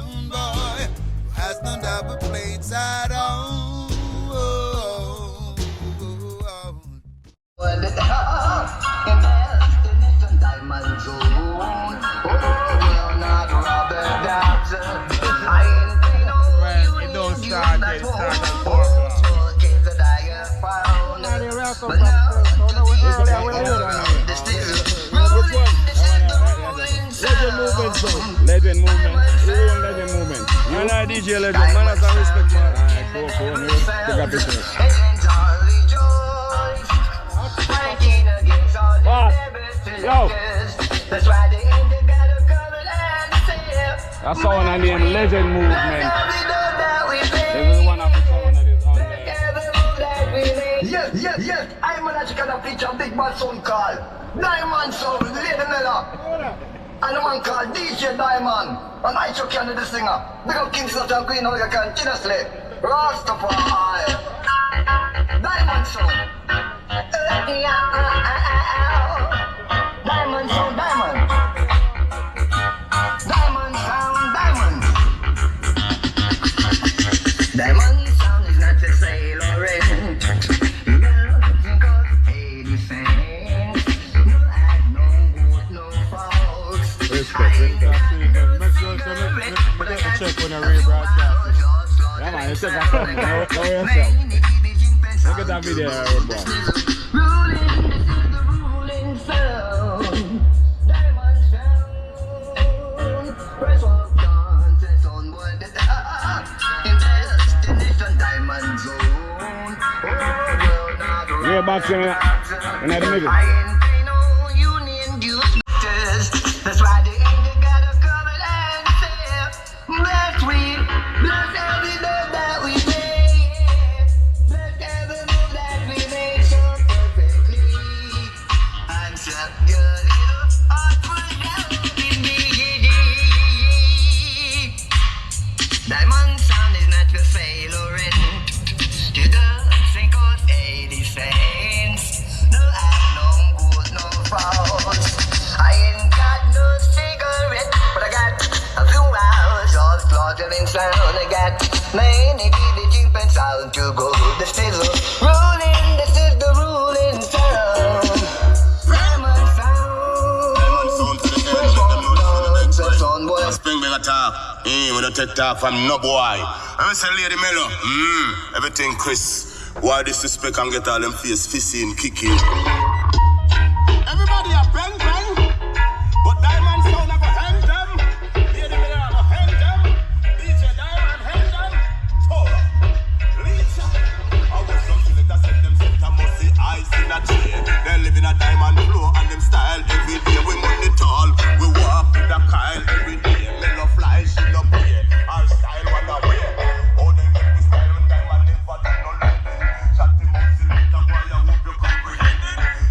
young boy who has no double plates at all. Well, the destination diamond zone. We're not rubber dabs. I ain't paying no It don't start yet, it starts at 4 o'clock. But now, Legend movement. Legend movement. You know DJ Legend, man, that's a respect, man. Alright, cool. Take a picture. Yo! That's someone I name Legend Movement. This is one of the someone that is on there. Yes. I'm gonna check out a feature big bad son called Diamond Soul, Lady Miller. And a man called DJ Diamond. And I took care of the singer. Big up Kingston and Queen Olga continuously. Rastafari. Diamond Soul. Diamond Soul, Diamond. Diamond Sound, Diamond. Diamond Sound is not a sailor. Check when I rebroadcast. Yeah, man, you check that. Know yourself. Look at that video, bro. Ruling sound. Diamond sound. Press walk on, set on board the destination diamond zone. Yeah, back in the middle. I ain't pay no union dues. That's why they ain't got a cover and fair. Bless we, bless every day that we make. Bless every move that we make so perfectly. And shut your little heart full down in me. Diamond Sound is not for sale or rent. You don't think of 80 cents. No act, no good, no fault. I ain't got no cigarette, but I got a few hours of slaughtering sound. I got many baby jeeping sound to go. This is the ruling, this is the ruling sound. Diamond Sound. Diamond Sound to the end, let them know this is the next one. Spring Bell attack, we don't take talk from no boy. I'm say Lady Mellow, everything Chris. Why disrespect and get all them face fissy and kicking. Everybody a bang bang, but Diamond Sound a go hang them. Lady Mellow a go hang them. DJ Diamond hang them. Tora, Lisa. I was something that said them set a must see ice in a chair. They live in a diamond flow and them style every day. We money tall, we walk with a Kyle every day. Mellow fly, she no play. Our style one away. Oh, they make me style when diamond never done no lightning. Shot him out, see later, boy, I hope you comprehend it.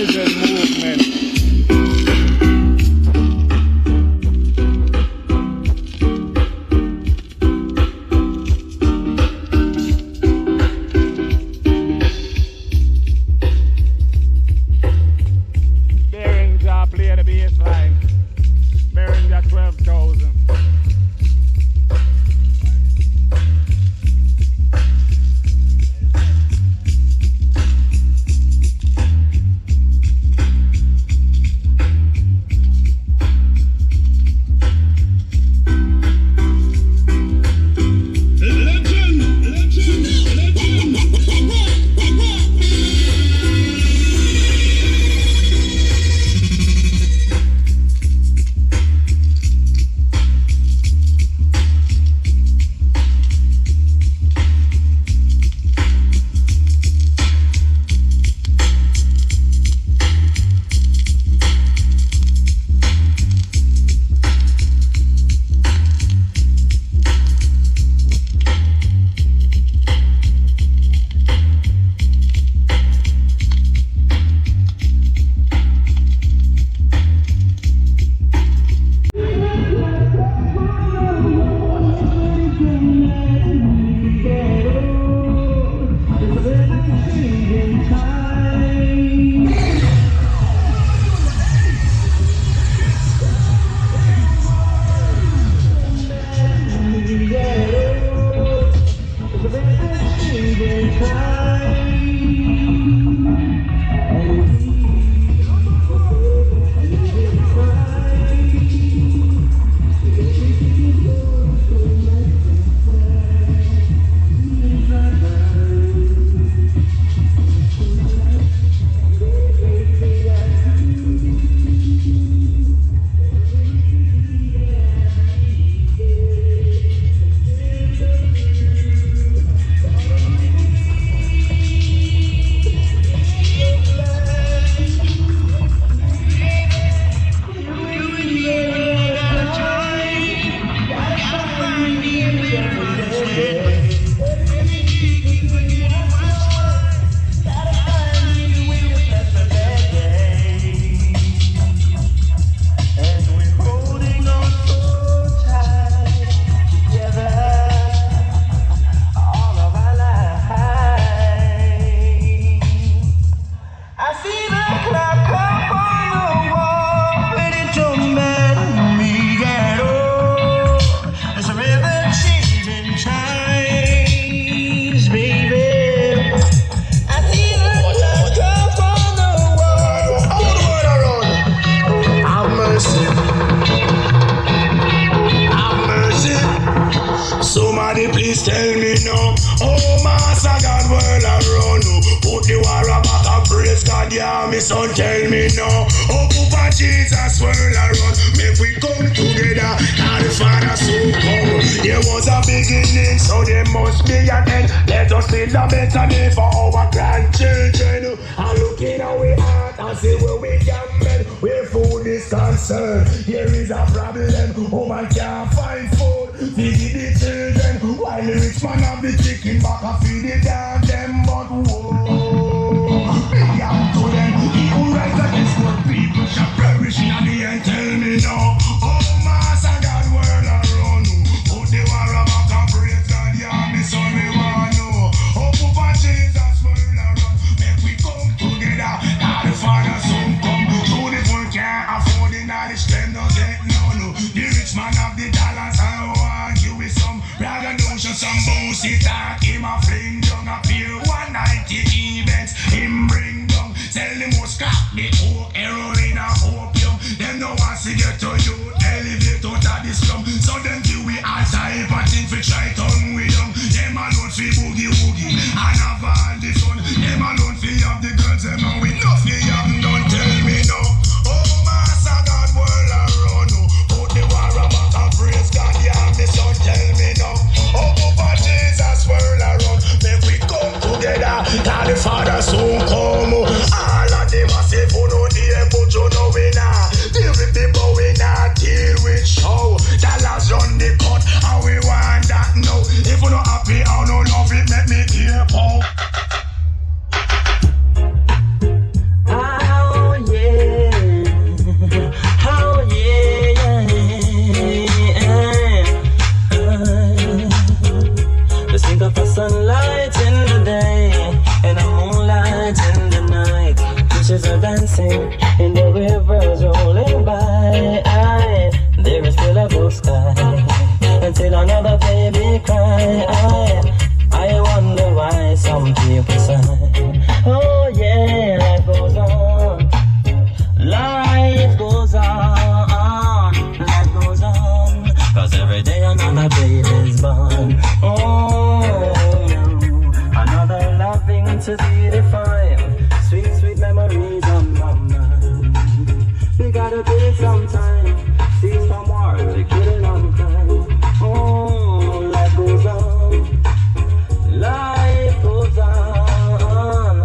legend movement. Behringer play the bass line. Behringer 12,000. Please tell me now, oh Master God, world around you. Put the war back and praise God, yeah, me son, tell me now. Oh Papa Jesus, world around, make we come together. Now the Father soon come. There was a beginning, so there must be an end. Let us build a better day for our grandchildren. And look in our heart and see where we can mend. Where food is concerned, here is a problem. Woman can't find food, feed the children. While the rich man have the chicken back and feed the damn them. But whoa, be out to them. Evil rise against poor people shall perish in the end. Tell me now, oh Master God, world around you. Put the war back and praise God, yeah, me son, me want know. Oh Papa Jesus, world around, make we come together. Now the Father soon come. So the fool can't afford the knowledge, them doesn't know. The rich man have the dollars and want you with some. Rather don't show some bullshit talk. Him a fling down a fear 190 events. Him bring down. Tell them who scrap the whole heroin and opium. Them no want to get to you. Elevate out of the slum. So them give we all type of thing for try tongue with them. Them alone fi boogie woogie and have all the fun. Them alone fi have the girls. Them and we not fi have none. Tell me no. Oh Master God, world around you. Put the war back and praise God. Yeah, me son, tell me no. Oh Papa Jesus, world around, make we come together. Now the Father soon come. All of them a say for no name, but you know we not. Deal with people we not deal with show. Dollars run the cut, and we want that now. fishes are dancing in the rivers rolling by. There is still a blue sky until another baby cry. I wonder why some people sigh. Oh yeah, life goes on. Life goes on. Life goes on. Cause every day another baby's born. Oh, another loving to be defined. Sweet, sweet memories on my mind. We gotta take some time. See some more, they killing on crime. Oh, life goes on. Life goes on.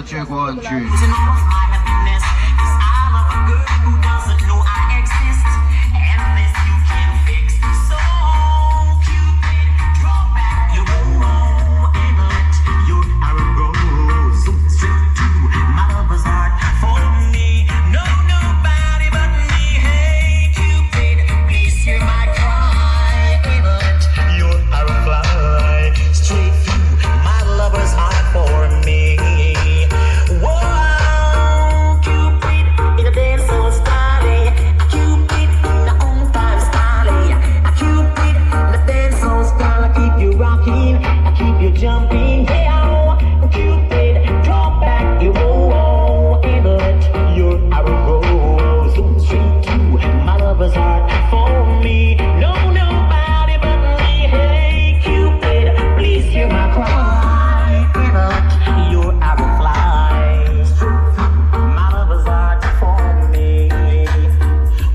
a check 1 3. Losing all of my happiness, 'cause I love a girl who doesn't know I exist, and this you can fix. So Cupid, draw back your bow and let your arrow go so straight to my lover's heart. For me, no nobody but me. Hey Cupid, please hear my cry and let your arrow fly straight through my lover's heart. For me, whoa, Cupid in a dance so stylish. Cupid in the on time stylish. Cupid in the dance so style. I keep you rocking, I keep you jumping. Yeah, Cupid, draw back your bow and let your arrow go so straight to my lover's heart. For me, no nobody but me. Hey Cupid, please hear my cry and let your arrow fly straight through my lover's heart. For me,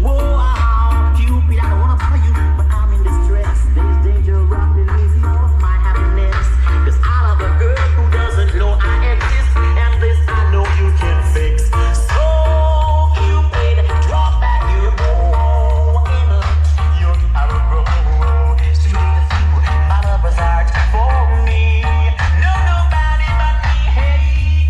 whoa, Cupid, I don't wanna bother you, but I'm in distress. There's danger of me losing all of my happiness, 'cause I love a girl who doesn't know I exist, and this I know you can fix. So Cupid, draw back your bow and let your arrow go straight through my lover's heart. For me, no nobody but me. Hey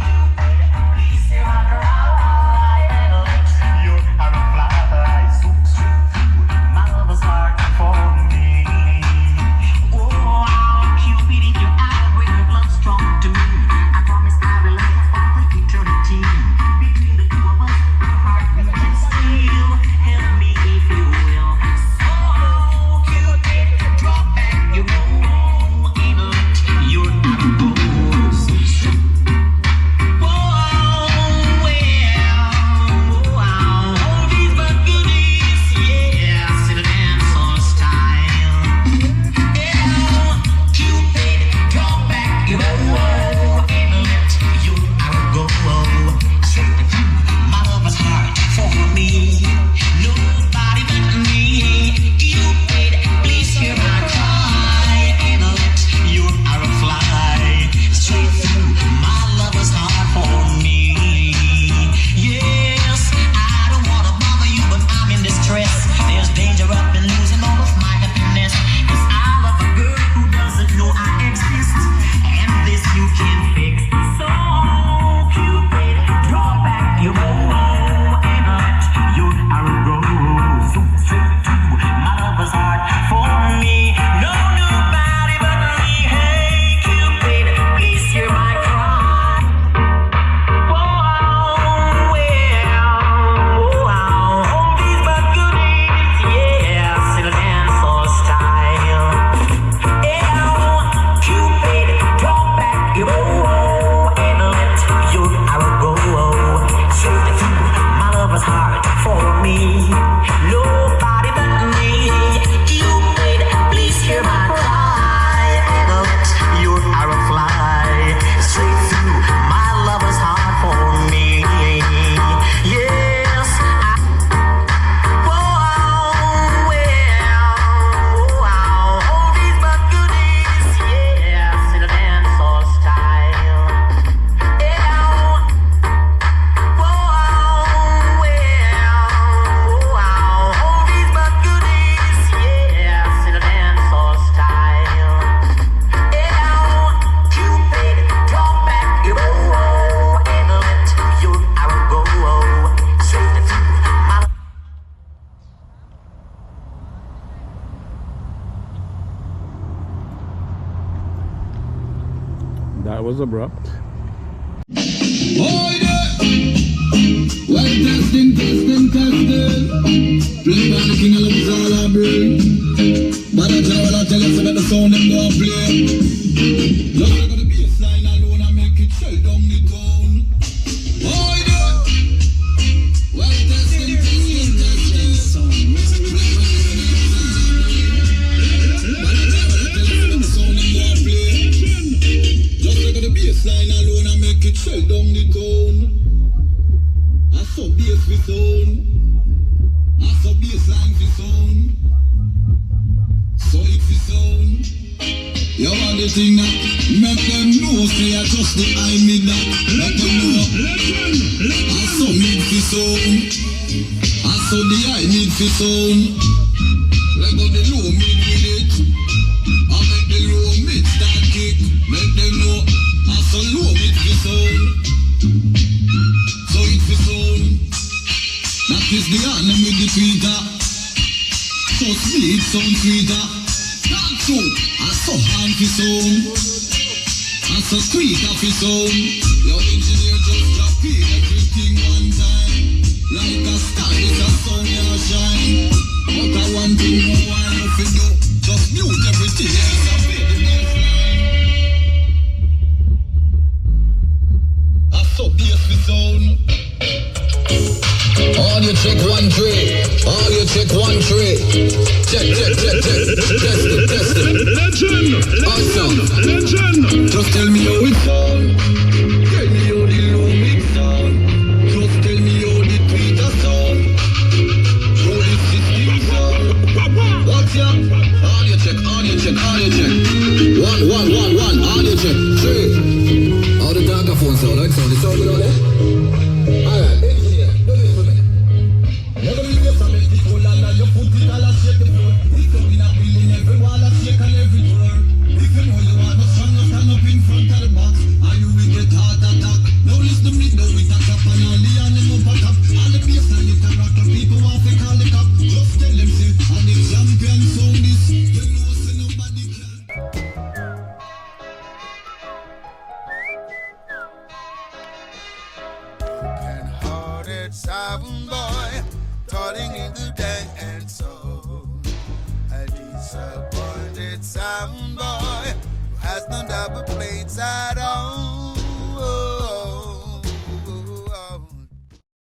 Cupid, please hear my cry and let your arrow fly so straight through my lover's heart. For me, oh Cupid, if your arrow bring your blood strong to me, I promise I will love you for the eternity. Between the two of us, our heart we can steal. Help me if you will. So Cupid, draw back your bow and let your arrow go. Whoa, well, all these but goodies, yes, in a dancehall style. Yeah, Cupid, draw back your bow and let your arrow go straight through my lover's heart. For me, nobody but me. Cupid, please hear my cry and let your arrow fly straight through my lover's heart. For me, yes, I don't wanna bother you, but I'm in distress. There's danger of me losing all of my happiness, 'cause I love a girl who doesn't know I exist, and this you can fix. So Cupid, draw back your bow and let your arrow go so straight to my lover's heart. For me, no nobody but me. Hey Cupid, please hear my cry. Whoa, well, all these but goodies, yes, in a dancehall style. Yeah, Cupid, draw back your bow and let your arrow go straight through my lover's heart. For me, nobody but me. Cupid, please hear my cry and let your arrow fly straight through my lover's heart. For me, yes, whoa, well, all these but goodies, yes, in a dancehall style. Yeah, whoa, well, all these but goodies, yes, in a dancehall style. Yeah, Cupid, draw back your bow and let your arrow go straight through my. That was abrupt. Oh yeah. Well, testing. Play by the king of love is all I bring. But I tell you so that the sound them don't play. Love I got the bassline alone and make it shell down the tone. Oh yeah. Well, testing. But I tell you so that the sound them don't play. Just like the bassline alone and make it shell down the tone. I saw bass with sound. I saw bassline with sound. So if you sound, you want the thing that make them know say I just the eye me that. Make them know fi sound. Let go the low mid with it. I make the low mid start kick. Make them know I so low mid fi sound. So it fi sound. That is the anthem with the tweeter. So sweet sound tweeter. Not true. I so hand fi sound. I so squeak off fi sound. Your engineer just drop in everything one time. Like a star, it's a sun you shine. But I want to know why nothing do. Just mute everything else and play the bass line. I so bass fi sound. Audio check 1 3. Audio check 1 3. Check. Test it. Legend! Awesome. Legend! Just tell me how it sound. Tell me how the low mix sound. Just tell me how the tweeter sound. How the system sound. What's up? Audio check. 1. Audio check 3. How the dictaphone sound? Like sound? The sound without it? Alright, engineer, do this for me. Never leave your family people and you put it all and shake the floor. If you in a building, every wall and shake and every door. If you know you want to stand up in front of the box, and you will get heart attack. Now listen to me, now we talk up and all the animal pack up. All the bass and it rock, the people want to call the cop. Just tell them say, and the champion sound is, you know say nobody can. Broken-hearted sound boy, toiling in the dance soul. A disappointed sound boy who has no double plates at all.